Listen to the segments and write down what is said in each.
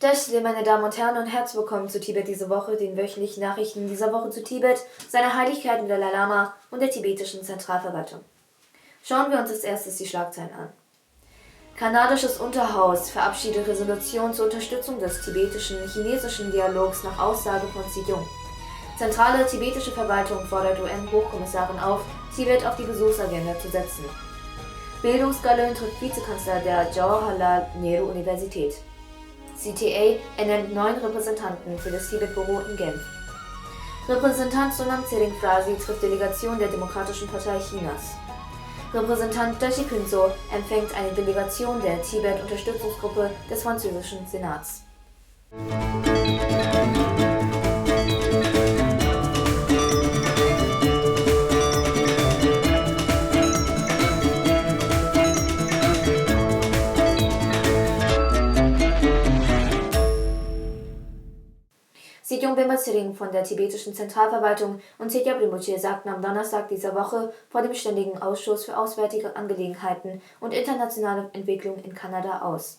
Tschüss, meine Damen und Herren, und herzlich willkommen zu Tibet diese Woche, den wöchentlichen Nachrichten dieser Woche zu Tibet, seiner Heiligkeit mit Dalai Lama und der tibetischen Zentralverwaltung. Schauen wir uns als erstes die Schlagzeilen an. Kanadisches Unterhaus verabschiedet Resolution zur Unterstützung des tibetischen-chinesischen Dialogs nach Aussage von Xi-Jung. Zentrale tibetische Verwaltung fordert UN-Hochkommissarin auf, Tibet auf die Besuchsagenda zu setzen. Bildungsgaloin trifft Vizekanzler der Jawaharlal Nehru Universität. CTA ernennt 9 Repräsentanten für das Tibet-Büro in Genf. Repräsentant Sonam Tsering Frasi trifft Delegation der Demokratischen Partei Chinas. Repräsentant Dashi Künzo empfängt eine Delegation der Tibet-Unterstützungsgruppe des französischen Senats. Xi-Jung Tsering von der tibetischen Zentralverwaltung und Tedjab Rinpoche sagten am Donnerstag dieser Woche vor dem Ständigen Ausschuss für Auswärtige Angelegenheiten und internationale Entwicklung in Kanada aus.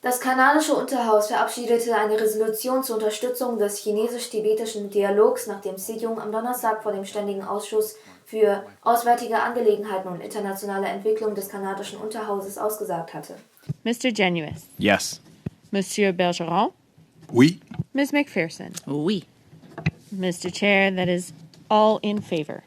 Das kanadische Unterhaus verabschiedete eine Resolution zur Unterstützung des chinesisch-tibetischen Dialogs, nachdem Xi-Jung am Donnerstag vor dem Ständigen Ausschuss für Auswärtige Angelegenheiten und internationale Entwicklung des kanadischen Unterhauses ausgesagt hatte. Mr. Genuis. Yes. Monsieur Bergeron. Oui. Ms. McPherson. Oui. Mr. Chair, that is all in favor.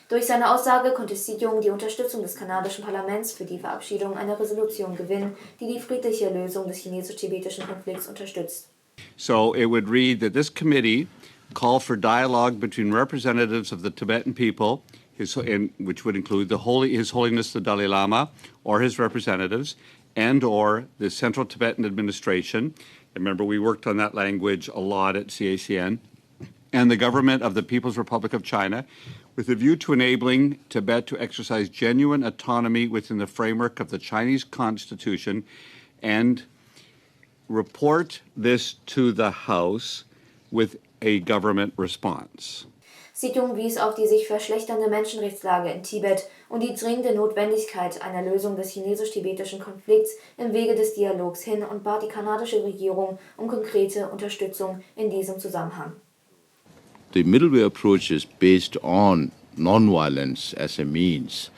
Durch seine Aussage konnte Xi-Jung die Unterstützung des kanadischen Parlaments für die Verabschiedung einer Resolution gewinnen, die die friedliche Lösung des chinesisch-tibetischen Konflikts unterstützt. So it would read that this committee call for dialogue between representatives of the Tibetan people, which would include His Holiness the Dalai Lama or his representatives, and or the Central Tibetan Administration. Remember, we worked on that language a lot at CACN, and the government of the People's Republic of China, with a view to enabling Tibet to exercise genuine autonomy within the framework of the Chinese Constitution, and report this to the House with a government response. Xi-Jung wies auf die sich verschlechternde Menschenrechtslage in Tibet und die dringende Notwendigkeit einer Lösung des chinesisch-tibetischen Konflikts im Wege des Dialogs hin und bat die kanadische Regierung um konkrete Unterstützung in diesem Zusammenhang. The middle way approach is based on non-violence as a means,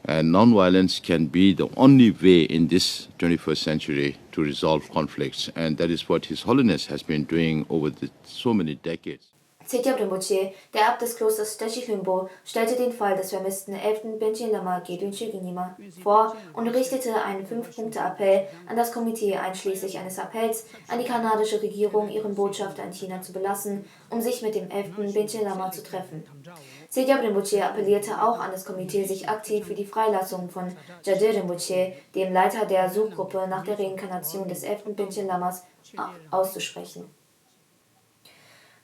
and non-violence can be the only way in this 21st century to resolve conflicts, and that is what His Holiness has been doing over so many decades. Tedjab Rinpoche, der Abt des Klosters Dashi Khyentse, stellte den Fall des vermissten 11. Böngchen Lama Gedunche Rinpoche vor und richtete einen 5-Punkte-Appell an das Komitee einschließlich eines Appells an die kanadische Regierung, ihren Botschafter in China zu belassen, um sich mit dem 11. Böngchen Lama zu treffen. Tedjab Rinpoche appellierte auch an das Komitee, sich aktiv für die Freilassung von Jagdel Rinpoche, dem Leiter der Suchgruppe nach der Reinkarnation des 11. Böngchen Lamas, auszusprechen.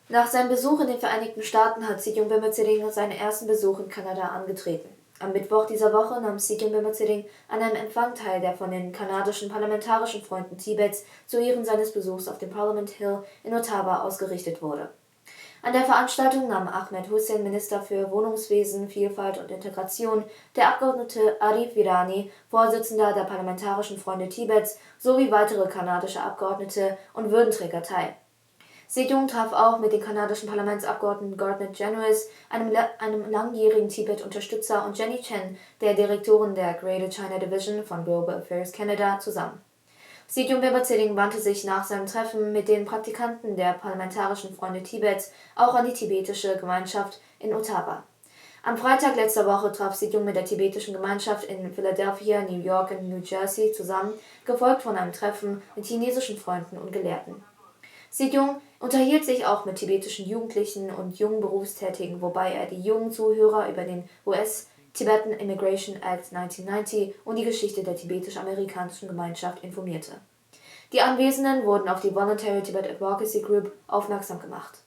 Nach seinem Besuch in den Vereinigten Staaten hat Xi-Jung Tsering seinen ersten Besuch in Kanada angetreten. Am Mittwoch dieser Woche nahm Xi-Jung Tsering an einem Empfang teil, der von den kanadischen parlamentarischen Freunden Tibets zu Ehren seines Besuchs auf dem Parliament Hill in Ottawa ausgerichtet wurde. An der Veranstaltung nahmen Ahmed Hussein, Minister für Wohnungswesen, Vielfalt und Integration, der Abgeordnete Arif Virani, Vorsitzender der Parlamentarischen Freunde Tibets, sowie weitere kanadische Abgeordnete und Würdenträger teil. Xi-Jung traf auch mit dem kanadischen Parlamentsabgeordneten Gardner Genuis, einem langjährigen Tibet-Unterstützer, und Jenny Chen, der Direktorin der Greater China Division von Global Affairs Canada, zusammen. Xi-Jung Tsering wandte sich nach seinem Treffen mit den Praktikanten der Parlamentarischen Freunde Tibets auch an die tibetische Gemeinschaft in Ottawa. Am Freitag letzter Woche traf Xi-Jung mit der tibetischen Gemeinschaft in Philadelphia, New York und New Jersey zusammen, gefolgt von einem Treffen mit chinesischen Freunden und Gelehrten. Xi-Jung unterhielt sich auch mit tibetischen Jugendlichen und jungen Berufstätigen, wobei er die jungen Zuhörer über den US Tibetan Immigration Act 1990 und die Geschichte der tibetisch-amerikanischen Gemeinschaft informierte. Die Anwesenden wurden auf die Voluntary Tibet Advocacy Group aufmerksam gemacht.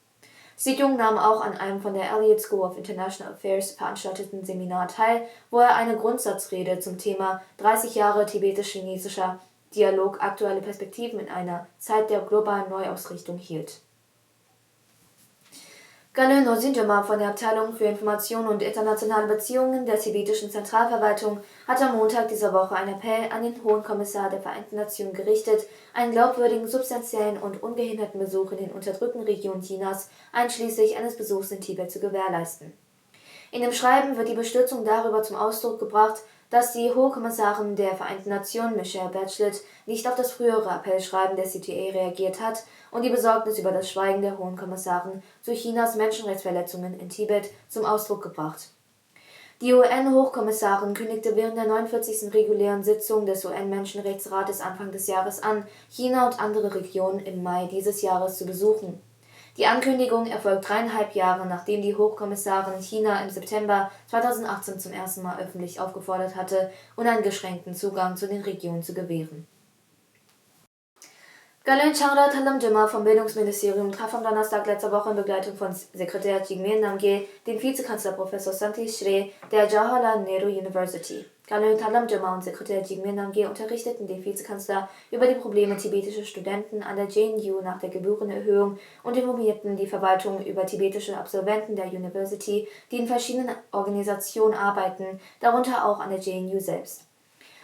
Xi-Jung nahm auch an einem von der Elliott School of International Affairs veranstalteten Seminar teil, wo er eine Grundsatzrede zum Thema 30 Jahre tibetisch-chinesischer Dialog, aktuelle Perspektiven in einer Zeit der globalen Neuausrichtung hielt. Galö Nosinjama von der Abteilung für Information und internationale Beziehungen der tibetischen Zentralverwaltung hat am Montag dieser Woche einen Appell an den Hohen Kommissar der Vereinten Nationen gerichtet, einen glaubwürdigen, substanziellen und ungehinderten Besuch in den unterdrückten Regionen Chinas, einschließlich eines Besuchs in Tibet, zu gewährleisten. In dem Schreiben wird die Bestürzung darüber zum Ausdruck gebracht, dass die Hohe Kommissarin der Vereinten Nationen, Michelle Bachelet, nicht auf das frühere Appellschreiben der CTA reagiert hat und die Besorgnis über das Schweigen der Hohen Kommissarin zu Chinas Menschenrechtsverletzungen in Tibet zum Ausdruck gebracht. Die UN-Hochkommissarin kündigte während der 49. regulären Sitzung des UN-Menschenrechtsrates Anfang des Jahres an, China und andere Regionen im Mai dieses Jahres zu besuchen. Die Ankündigung erfolgt 3,5 Jahre, nachdem die Hochkommissarin China im September 2018 zum ersten Mal öffentlich aufgefordert hatte, uneingeschränkten Zugang zu den Regionen zu gewähren. Galön Changra Thalamjima vom Bildungsministerium traf am Donnerstag letzter Woche in Begleitung von Sekretär Jigme Namgyel den Vizekanzler Professor Santish Shre der Jawaharlal Nehru University. Galön Thalamjima und Sekretär Jigme Namgyel unterrichteten den Vizekanzler über die Probleme tibetischer Studenten an der JNU nach der Gebührenerhöhung und informierten die Verwaltung über tibetische Absolventen der University, die in verschiedenen Organisationen arbeiten, darunter auch an der JNU selbst.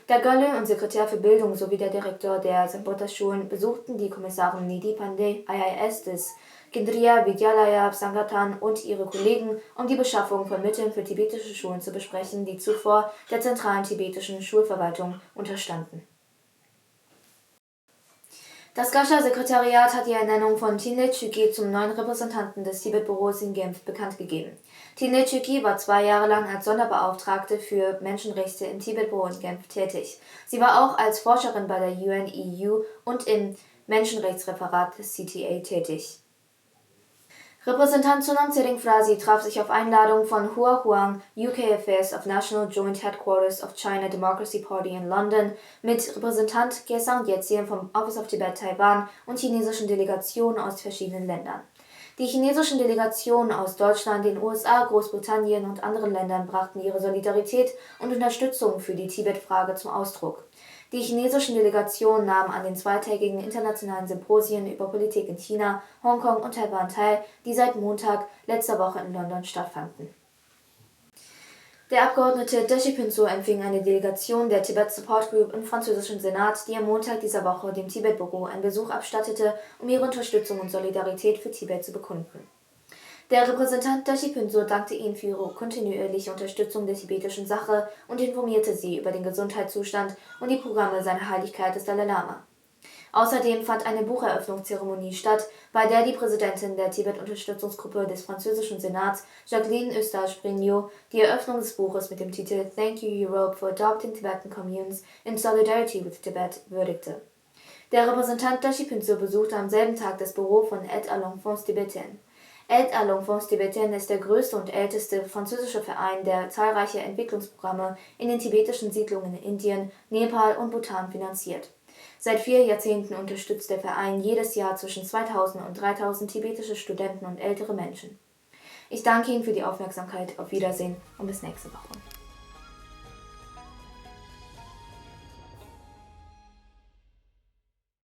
Der Galö und Sekretär für Bildung sowie der Direktor der Sambhota-Schulen besuchten die Kommissarin Nidhi Pandey, IIS des Kendriya Vidyalaya Sangathan und ihre Kollegen, um die Beschaffung von Mitteln für tibetische Schulen zu besprechen, die zuvor der zentralen tibetischen Schulverwaltung unterstanden. Das Gascha-Sekretariat hat die Ernennung von Tinle Chüki zum neuen Repräsentanten des Tibet-Büros in Genf bekannt gegeben. Tinle Chüki war 2 Jahre lang als Sonderbeauftragte für Menschenrechte im Tibet-Büro in Genf tätig. Sie war auch als Forscherin bei der UN-EU und im Menschenrechtsreferat des CTA tätig. Repräsentant Sonam Tsering Frasi traf sich auf Einladung von Hua Huang, UK Affairs of National Joint Headquarters of China Democracy Party in London, mit Repräsentant Gesang Yezien vom Office of Tibet Taiwan und chinesischen Delegationen aus verschiedenen Ländern. Die chinesischen Delegationen aus Deutschland, den USA, Großbritannien und anderen Ländern brachten ihre Solidarität und Unterstützung für die Tibet-Frage zum Ausdruck. Die chinesischen Delegationen nahmen an den zweitägigen internationalen Symposien über Politik in China, Hongkong und Taiwan teil, die seit Montag letzter Woche in London stattfanden. Der Abgeordnete Dashi Pinso empfing eine Delegation der Tibet Support Group im französischen Senat, die am Montag dieser Woche dem Tibet-Büro einen Besuch abstattete, um ihre Unterstützung und Solidarität für Tibet zu bekunden. Der Repräsentant Dashi Pinso dankte ihnen für ihre kontinuierliche Unterstützung der tibetischen Sache und informierte sie über den Gesundheitszustand und die Programme seiner Heiligkeit des Dalai Lama. Außerdem fand eine Bucheröffnungszeremonie statt, bei der die Präsidentin der Tibet-Unterstützungsgruppe des französischen Senats, Jacqueline Eustache-Brignot, die Eröffnung des Buches mit dem Titel Thank You Europe for Adopting Tibetan Communes in Solidarity with Tibet würdigte. Der Repräsentant Dashi Pinso besuchte am selben Tag das Büro von Aide à l'Enfance Tibétaine. Aide à l'Enfance Tibétaine ist der größte und älteste französische Verein, der zahlreiche Entwicklungsprogramme in den tibetischen Siedlungen in Indien, Nepal und Bhutan finanziert. Seit 4 Jahrzehnten unterstützt der Verein jedes Jahr zwischen 2000 und 3000 tibetische Studenten und ältere Menschen. Ich danke Ihnen für die Aufmerksamkeit. Auf Wiedersehen und bis nächste Woche.